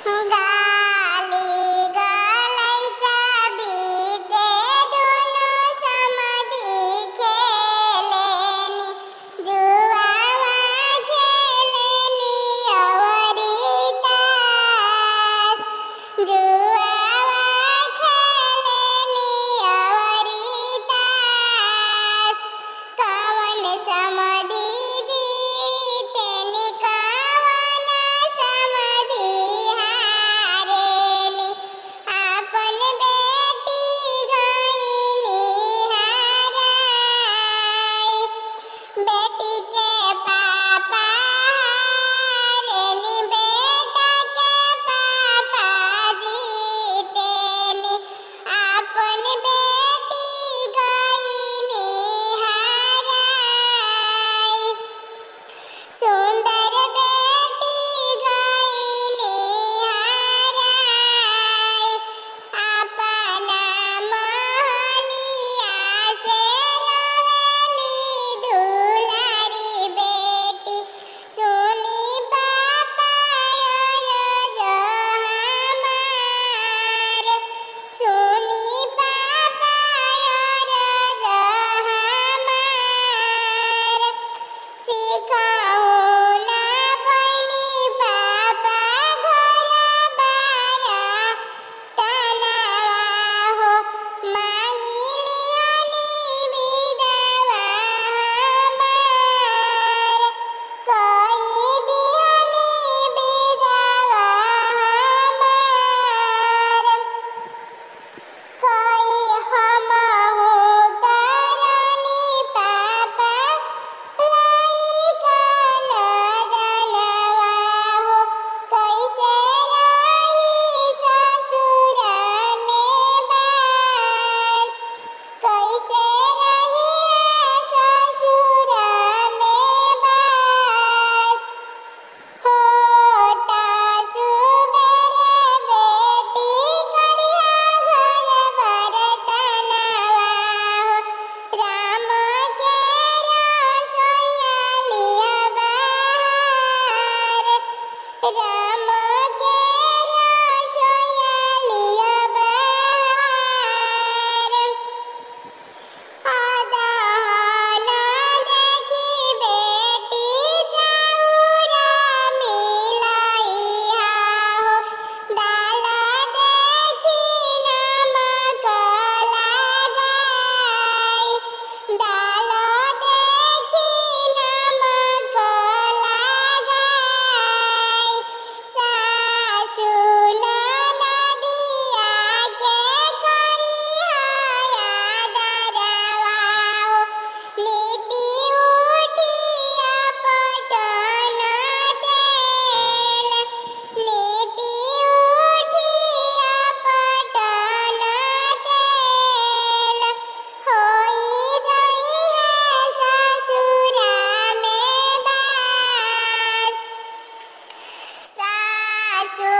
गाली गलैचा बीचे दुनु समधी खेलेनी जुआवा खेलेनी अवरी तास जुआवा खेलेनी अवरी तास कवन समधी जीतेनी कवन समधी हारेनी आपन बेटी गईनी हाराई बेटी के पापा हारेनी बेटा के पापा जीतेनी आपन बेटी गईनी हाराई सुंदर बेटी गईनी हाराई अपना महलिया से रोवेली दुलारी बेटी सुनी पापा जो हमार सुनी पापा जो हमार सिखाऊं ना बनी पापा घर बारा तनावा हो मांगी लियानी विधवा हमार कोई दियानी विधवा हमार कोई हमहु तरनी पापा लइका नदनवा हो कैसे रही ससुर में बास कैसे रही ससुर में बास होता सुबेरे बेटी करिया घर बरतनवा हो राम के रसोइया लिया बहार राम के रसोइया लिया बहार आदहन देखी बेटी चाउरा मिलाइहा हो दाल देखी नमक लगाई दाल देखी नमक लगाई सासु ननदिया के करिहा आदरवा हो नीति उठिया पटन तेल नीति उठिया पटन तेल होई जइहा ससुरा में बास सासु